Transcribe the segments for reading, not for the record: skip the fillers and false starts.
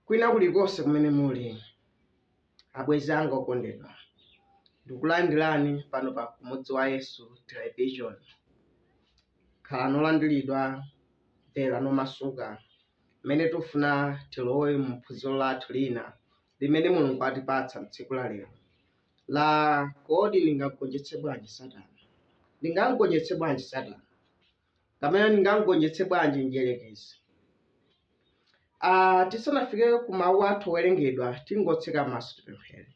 Kwina kulikonse kumene muli, abwenzi anga okondedwa, ndikulandirani pano pa Kumudzi wa Yesu Television. Khala nolandiridwa, mvera nomasuka, mmene tufuna tilowe mu phunziro lathu lina limene Mulungu atipatsa tsiku la lero. Kodi ndingagonjetse bwanji Satana? Ndingagonjetse bwanji Satana? Kapena ndingagonjetse bwanji mdierekezi? Tisanafike ku mawu athu owerengedwa, tingotseka maso tipemphere.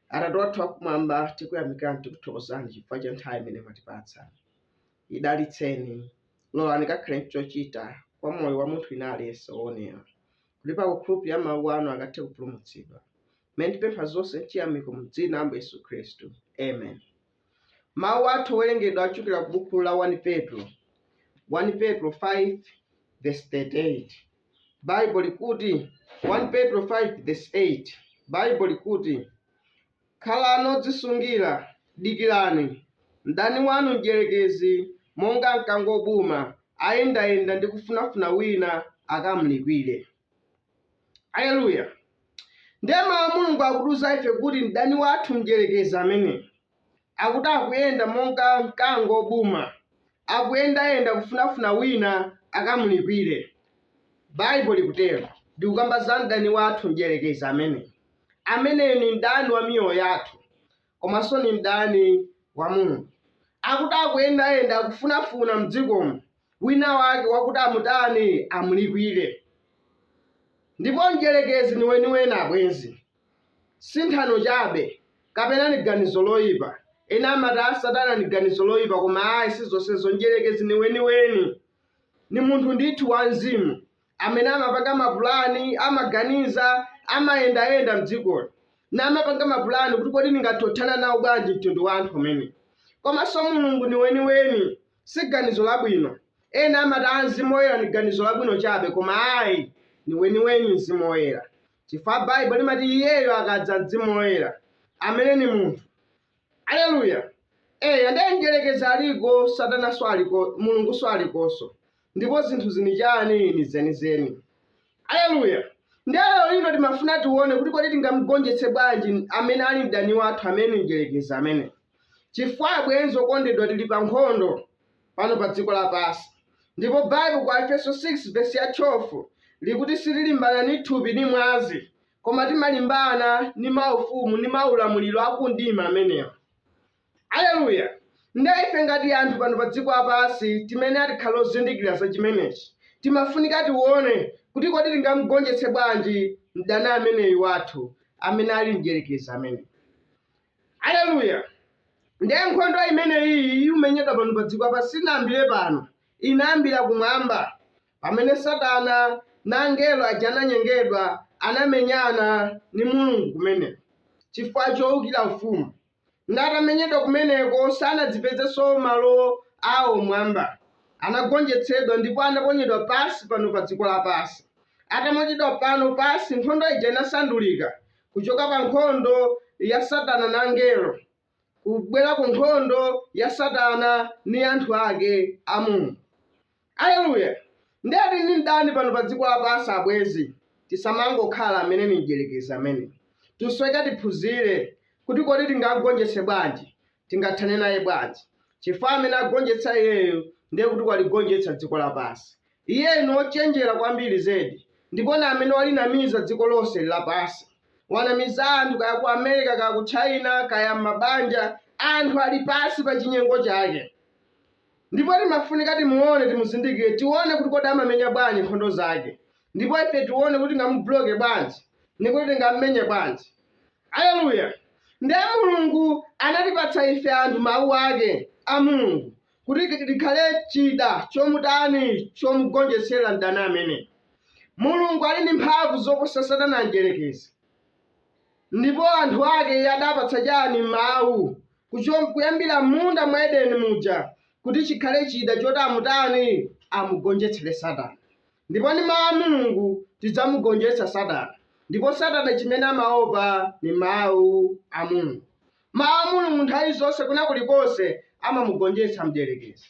Atate wathu akumwamba, tikuyamikani tikuthokozani chifukwa cha nthawi imene mwatipatsa. Idalitseni, lolani kakhale chochita kwa moyo wa munthu wina aliyense woonera, kuti pa kukhulupirira mawu anu akathe kupulumutsidwa. Mmene tipempha zonse m'chiyamiko mu dzina la Yesu Khristu. Amen. Mawu athu owerengedwa achokera ku buku la 1 Petro 5 verse 38. Bible likuti 1 Petro 5 verse 8. Bible likuti, khalani odzisungira, dikirani, mdani wanu mdierekezi monga mkango obuma ayendayenda ndi kufunafuna wina akamulipire. Aleluya. Ndiye mawu Mulungu akutiuza ife kuti mdani wathu mdierekezi amene akuti akuyenda monga mkango obuma, akuyendayenda kufunafuna wina akamulipire. Bible likutero, ndikukamba za mdani wathu mdierekezi amene ni mdani wa miyoyo yathu, komanso ni mdani wa Mulungu. Akuti akuyendayenda kufunafuna mdzikomo wina wake wakuti amudani amulipire. Ndipo mdierekezi ni weniweni abwenzi, si nthano chabe kapena ni ganizo loyipa. Ena amati Satana ni ganizo loyipa, koma ayi si zonsezo. Mdierekezi ni weniweni, ni munthu ndithu wa mzimu amene amapanga mapulani, amaganiza, amayendayenda mdzikolo, na amapanga mapulani kuti kodi ndingathothana nawo bwanji mtundu wa anthu amene. Komanso Mulungu ni weniweni, si ganizo labwino. Ena amati Mzimu Woyera ni ganizo labwino chabe, koma ayi ni weniweni Mzimu Woyera. Chifukwa Bible limati iyeyo akadza Mzimu Woyera amene ni munthu. Aleluya. Ndiye mdierekezi aliko, Satana so aliko, Mulungu so alikonso. Ndipo zinthu zini chani ni zenizeni. Aleluya. Ndiye lero timafuna tione kuti kodi tingamugonjetse bwanji amene ali mdani wathu amene mdierekezi amene. Chifukwa abwenzi okondedwa, tili pa nkhondo pano pa dziko lapansi. Ndipo Bible kwa Efeso 6 verse ya 12 likuti sitilimbana ni thupi ni mwazi, koma timalimbana ni maufumu ni maulamuliro akundima amenewa. Aleluya. Ndiye ife ngati anthu pano pa dziko lapansi timene atikhala ozindikira za chimenechi, timafunika tione kuti kodi tingamugonjetse bwanji mdani ameneyu wathu amene ali mdierekezi amene. Aleluya. Ndiye nkhondo imeneyi imenyedwa pano pa dziko lapansi inayambire pano, inayambira kumwamba pamene Satana na angelo aja ananyengedwa, anamenyana ni Mulungu kumene chifukwa chowukira ufumu. Natamenyedwa kumeneko sanadzipezesonso malo awo mwamba, anagonjetsedwa ndipo anaponyedwa pasi pano pa dziko lapansi. Atamonyedwa pano pasi, nkhondo ija inasandulika kuchoka pa nkhondo ya Satana na angelo kubwera ku nkhondo ya Satana ni anthu ake a Mulungu. Aleluya. Ndiye ni mdani pano pa dziko lapansi abwenzi, tisamangokhala amene ni mdierekezi amene. Tusweka tiphunzire kuti kodi tingagonjetse bwanji, tingathane naye bwanji. Chifukwa amene agonjetsa iyeyo ndiye kuti waligonjetsa dziko lapansi. Iye ni ochenjera kwambiri zedi, ndipo na amene walinamiza dziko lonse lapansi. Wanamiza anthu kaya ku America, kaya ku China, kaya mabanja, anthu ali pasi pa chinyengo chake. Ndipo timafunika timuone, timuzindikire, tione kuti kodi amamenya bwanji nkhondo zake. Ndipo ife tione kuti tingamubloke bwanji, ni kuti tingammenye bwanji. Aleluya. Ndiye Mulungu anatipatsa ife anthu mawu ake a Mulungu kuti likhale chida chomudani chomugonjetsera mdani amene. Mulungu ali ndi mphamvu zoposa Satana mdierekezi. Ndipo anthu ake adapatsa chani mawu kuyambira munda mwa Edeni muja kuti chikhale chida choti amutani amugonjetsere Satana. Ndipo ndi mawu a Mulungu tidzamugonjetsa Satana. Ndipo Satana chimene amaopa ni mawu a Mulungu. Mawu a Mulungu nthawi zonse kuna kulikonse amamugonjetsa mdierekezi.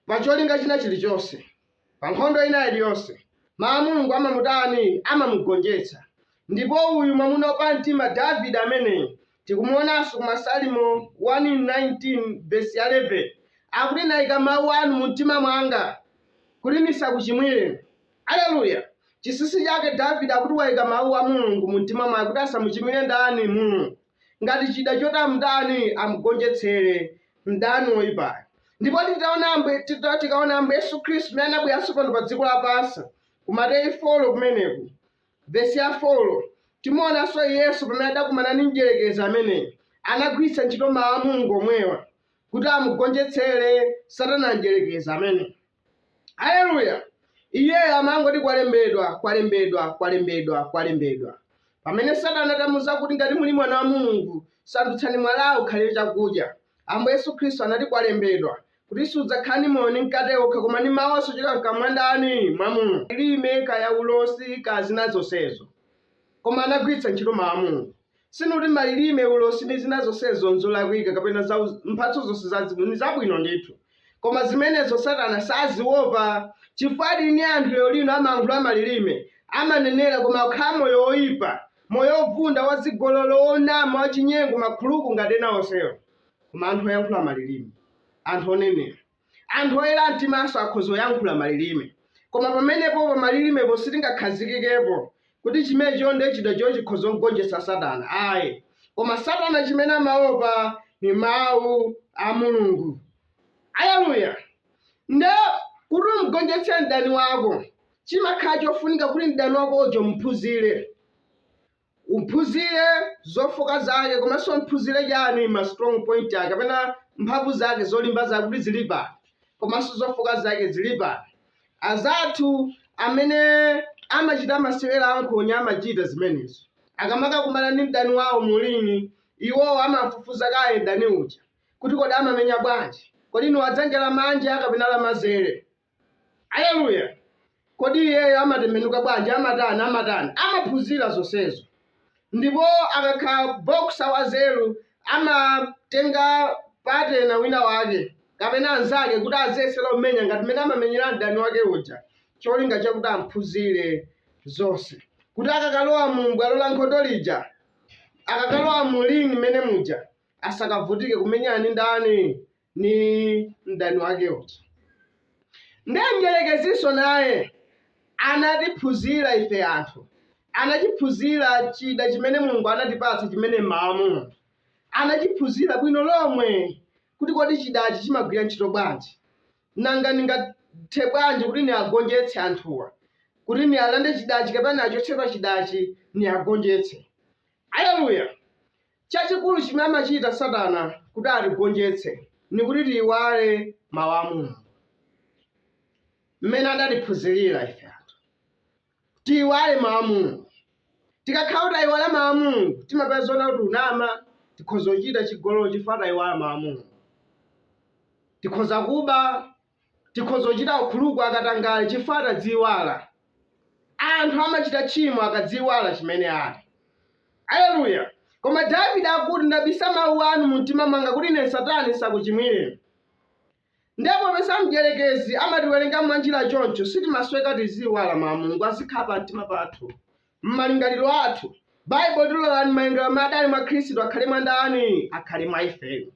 Pa cholinga china chilichonse, pa nkhondo ina iliyonse, mawu a Mulungu amamutani, amamugonjetsa. Ndipo uyu mwamuna wopa mtima Davide ameneyi tikumuonanso ku Masalimo 1:19 verse 11 akuti ndayika mawu anu mu mtima mwanga kuti ndisakuchimwire. Aleluya! Chinsinsi chake Davide akuti wayika mawu a Mulungu mu mtima mwake kuti asamuchimwire ndani? Mulungu. Ngati chida choti mdani amugonjetsere mdani woyipayo. Ndipo tikaona Ambuye Yesu Khristu amene anabweranso pano pa dziko lapansi ku Mateyu 4 kumeneku verse ya 4 timuonanso Yesu pamene adakumana ndi mdierekezi ameneyi anagwiritsa ntchito mawu a Mulungu omwewa kuti amugonjetsere Satana mdierekezi ameneyi. Aleluya! Iyeyo amangoti kwalembedwa. Pamene Satana atamuwuza kuti ngati muli mwana wa Mulungu sandutsani mwalawu ukhale chakudya, Ambuye Yesu Khristu anati kwalembedwa kuti sudzakhala ndi moyo ndi mkate okha koma ndi mawu ochokera m'kamwa ndani? Mwa Mulungu. Lilime kaya ulosi ka zina zonsezo, koma anagwiritsa ntchito mawu a Mulungu. Sinuti malilime, ulosi ndi zina zonsezo nzolakwika kapena mphatso zonse zazibwino, ndi zabwino ndithu, koma zimenezo Satana saziopa, chifukwa ni anthu lero lino amayankhula malilime, amanenera koma akhala moyo woyipa, moyo wovunda, wazigololo, wonama, wachinyengo, makhuluku ngati ena onsewo. Koma anthu oyankhula malilime, anthu onenera, anthu oyera mtimanso akhoza oyankhula malilime, koma pamenepo malilimepo sitingakhazikikepo kuti chimenecho ndiye chida chikhoza kugonjetsa Satana. Ayi, koma Satana chimene amaopa ni mawu a Mulungu. Aleluya! Nde kuti umugonjetse mdani wako chimakhala chofunika kuti mdani wako ujo umphunzire zofoka zake, komanso mphunzire chani ma strong point ake kapena mphamvu zake zolimba zake kuti zili pati, komanso zofoka zake zili pati. Azathu amene amachita masewera ankhonya amachita zimenezo, akamakakumana ndi mdani wawo mulini, iwowo amafufuza kaye mdani uja kuti kodi amamenya bwanji, kodi ni wadzanja lamanja kapena lamanzere. Aleluya! Kodi iyeyo amatembenuka bwanji, amatani, amaphunzira zonsezo. Ndipo akakhala boxer wazeru amatenga patena wina wake kapena anzake kuti azesera umenya ngati mmene amamenyera mdani wake uja, cholinga chakuti amphunzire zonse, kuti akakalowa mu bwalo la nkhondo lija, akakalowa mu ring mmene muja, asakavutike kumenyana ndi ndani? Ni mdani wake uja. Ndiye mdierekezinso naye anatiphunzira ife anthu, anachiphunzira chida chimene Mulungu anatipatsa chimene mawu a Mulungu, anachiphunzira bwino lomwe kuti kodi chidachi chimagwira ntchito bwanji, nanga ndingathe bwanji kuti niagonjetse anthuwa, kuti nialande chidachi kapena achotsedwa chidachi niagonjetse. Aleluya! Chachikulu chimene amachita Satana kuti atigonjetse ni kuti tiyiwale mawu a Mulungu mmene adatiphunzirira ife anthu, tiyiwale mawu a Mulungu. Tikakhala kuti tayiwala mawu a Mulungu timapeza kuti unama, tikhoza kuchita chigololo chifukwa tayiwala mawu a Mulungu, tikhoza kuba, tikhoza kuchita ukhuluku akatangale chifukwa tadziyiwala. Anthu amachita tchimo akadziyiwala chimene ali. Aleluya! Koma Davide akuti ndabisa mawu anu mu mtima mwanga kuti ine Satana sakuchimwire. Ndipo pesa mdierekezi amatiwerenga mwanjira choncho sitimasweka tiziyiwala mawu a Mulungu azikhala pa mtima pathu, mmalingaliro athu. Baibulo tilolani malingaliro madali mwa Khristu akhale mwa ndani? Akhale mwa ife.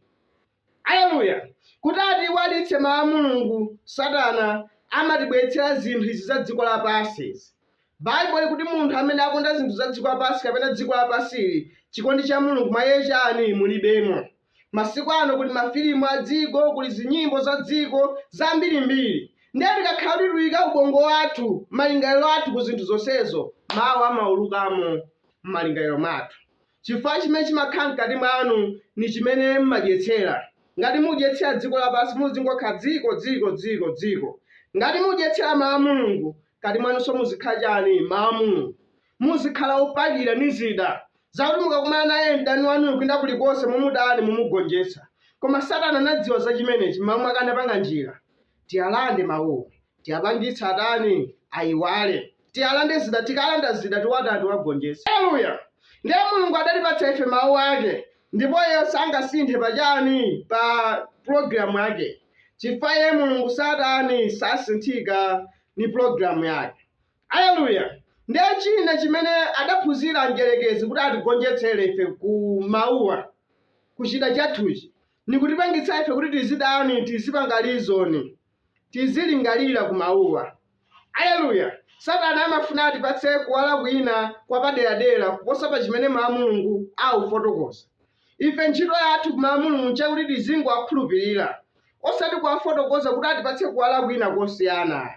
Aleluya! Kuti atiyiwalitse mawu a Mulungu, Satana amatibweretsera zinthu izi za dziko lapansi. Baibulo kuti munthu amene akonda zinthu za dziko lapansi kapena dziko lapasili, chikondi cha Mulungu mwa iye chani? Mulibemo. Masiku ano kuli mafilimu a dziko, kuli zinyimbo za dziko zambirimbiri. Ndiye tikakhala kuti tuyika ubongo wathu, malingaliro athu ku zinthu zonsezo, mawu amaulukamo m'malingaliro mwathu. Chifukwa chimene chimakhala mkati mwanu ni chimene mmadyetsera. Ngati mudyetsera dziko lapansi muzingokhala dziko. Ngati mudyetsera mawu a Mulungu, kati mwanunso muzikhala chani? Mawu a Mulungu. Muzikhala opakira ndi zida zakuti mukakumana naye mdani wanu kwina kulikonse mumudani mumugonjetsa. Koma Satana anadziwa za chimenechi, mawu mwake anapanga njira tiyalande mawuwo, tiyapangitsa adani ayiwale, tiyalande zida, tikalanda zida tiwatati wagonjetsa. Aleluya! Ndiye Mulungu adatipatsa ife mawu ake, ndipo iye sangasinthe pachani? Pa programu yake. Chifukwa iye Mulungu Satana sasinthika ni programu yake. Aleluya. Ndiye china chimene adaphunzira mdierekezi kuti atigonjetsere ife ku mawuwa kuchita chathuchi nikutipangitsa ife kuti tizidani tizipangalizoni tizilingalira ku mawuwa. Aleluya. Satana amafuna atipatse kuwala kwina kwa paderadera kuposa pa chimene mawu a Mulungu akufotokoza. Ife ntchito yathu ku mawu a Mulungu nchakuti tizingowakhulupirira osati kuwafotokoza kuti atipatse kuwala kwina kosiyana.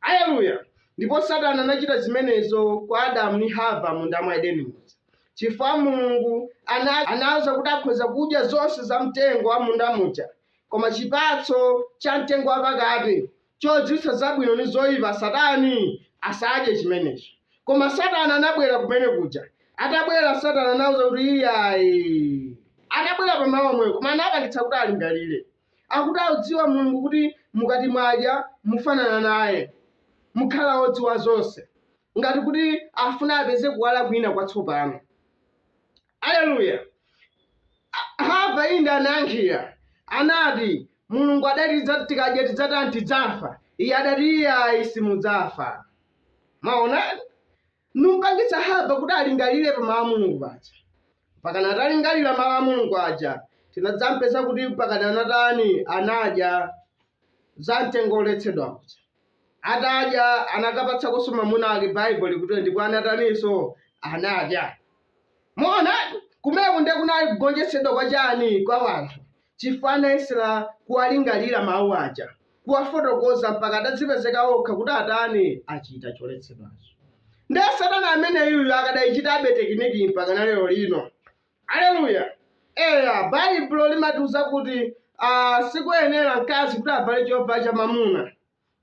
Aleluya. Ndipo Satana anachita zimenezo kwa Adamu ndi Hava munda mwa Edeni muja. Chifukwa Mulungu anawuza kuti akhoza kudya zonse za mtengo wa munda muja, koma chipatso cha mtengo wapakati chodziwitsa zabwino ndi zoyipa Satana asadye chimenecho. Koma Satana anabwera kumene kuja. Atabwera Satana anawuza kuti iyayi adabwera pa mawu omwewo koma anapangitsa kuti alingalire. Akuti audziwa Mulungu kuti mukati mwadya mufanana naye, mukhala odziwa zonse, ngati kuti afuna apeze kuwala kwina kwatsopano. Aleluya. Hava inde anayankhira anati Mulungu adati tikadya tidzatani tidzafa. Iye adati iyayi simudzafa. Maona numpangitsa Hava kuti alingalire pa mawu a Mulungu paja. Pakana atalingalira mawu a Mulungu aja tinadzampeza kuti pakana anatani anadya za mtengo oletsedwa kuja. Atadya anakapatsakonso mwamuna wake Bible kuti ndipo anataninso anadya. Mona kumeko ndiye kunali kugonjetsedwa kwa chani kwa wanthu chifukwa anayesera kuwalingalira mawu aja, kuwafotokoza mpaka adadzipezeka okha kuti atani achita choletsedwacho. Ndiye Satana ameneyu akadayichitabe tekiniki mpaka na lero lino. Aleluya. Bible limatiuza kuti sikuyenera mkazi kuti avale chovala cha mamuna,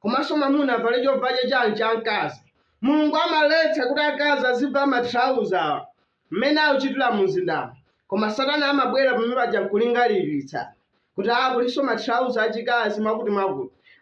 komanso mamuna avale chovala chani cha mkazi. Mulungu amaletsa kuti akazi azivala matrauza mmene akuchitira mu mzindamo, koma Satana amabwera pamene paja nkulingaliritsa kuti kuliso matrauza achikazi mwakuti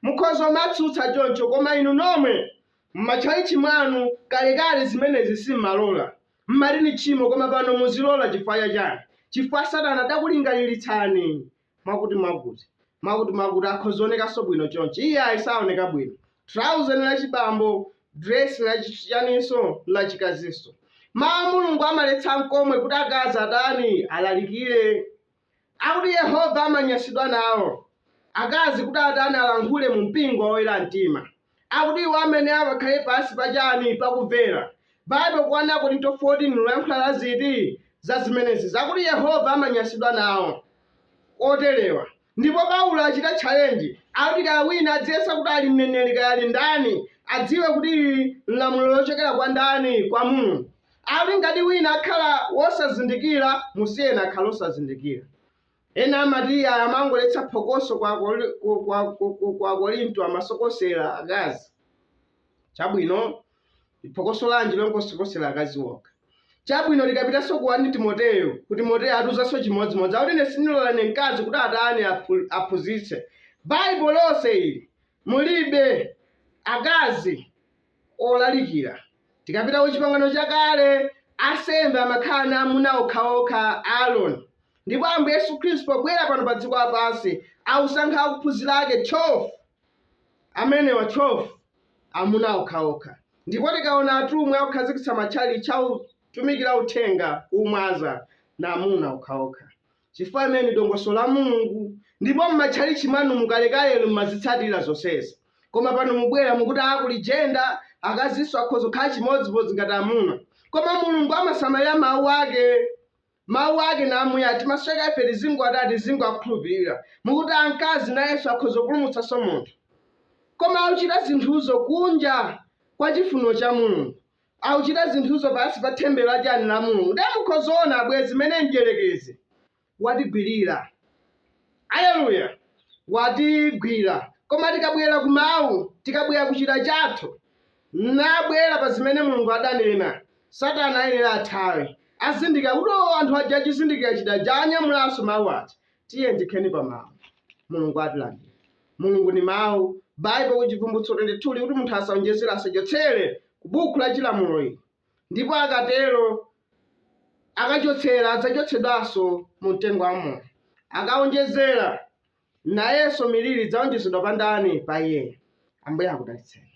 mukhoza matsutsa choncho, koma inu nomwe m'matchalichi mwanu kalekale zimenezi simmalola, mmalini tchimo, koma pano muzilola chifukwa chani? Chifukwa Satana adakulingaliritsani mwakuti akhozonekanso bwino choncho. Iye ayisaoneka bwino. Trouser ni lachibambo, dress lachichaninso lachikazinso. Mawu a Mulungu amaletsa nkomwe kuti akazi atani alalikire. Akuti Yehova amanyansidwa nawo akazi kuti atani alankhule mu mpingo oyera mtima. Akuti iwo amene akhale pansi pachani pakumvera. Bible kuwana Korinto 14 luyankhula ziti za zimenezi zakuti Yehova amanyansidwa nawo oterewa. Ndipo Paulo achita challenge akuti kaya wina adziyesa kuti ali mneneri kaya ali ndani adziwe kuti lamulo lochokera kwa ndani? Kwa Mulungu. Akuti ngati wina akhala wosazindikira musiyeni akhala osazindikira. Ena amati amangoletsa phokoso kwa Korinto amasokosera akazi. Chabwino phokoso lanji lonkosokosera akazi wokha. Chabwino likapitanso ku 1 Timoteyo kuti Timoteyo atuzanso chimodzimodzi akuti ine sindilola mkazi kuti atani aphunzitse. Bible lonse ili mulibe akazi olalikira. Tikapita ku chipangano chakale asembe amakhala na amuna okhaokha Aaroni. Ndipo Ambuye Yesu Khristu pobwera pano pa dziko lapansi ausankha akuphunzira ake 12. Amenewa 12 amuna okhaokha. Ndipo tikaona atumwi akukhazikitsa matchalichi tumikira uthenga umwaza na amuna okhaokha. Chifukwa amene dongosolo la Mulungu. Ndipo m'matchalichi mwanu mukalekale mmazitsatira zonsezi. Koma pano mubwera mukuti akuli jenda akazinso akhoza kukhala chimodzimodzi ngati amuna. Koma Mulungu amasamalira mawu ake na amuyati timasweka ife tizingo atati zingo akukhulupirira. Mukuti amkazi nayenso akhoza kupulumutsanso munthu. Koma auchita zinthuzo kunja kwa chifuniro cha Mulungu. Auchita zinthuzo pansi pa thembero achani la Mulungu. Ndiye mukhozaona abwezi zimene mdierekezi watigwirira. Aleluya. Watigwira. Koma tikabwera ku mawu, tikabwera kuchita chathu, nabwera pa zimene Mulungu adanena, Satana ayenera athawe. Azindika kuti anthu aja chizindikira chida anyamulanso mawu ati. Tiye ndikheni pa mawu. Mulungu atilandira. Mulungu ni mawu. Bible kuchivumbulutso 22 kuti munthu asaonjezera asachotsere ku buku la chilamulo ili. Ndipo akatero akachotsera adzachotsedwanso mu mtengo wamoyo. Akaonjezera nayenso miliri dzaonjezedwa pa ndani pa iye. Ambuye akudalitseni.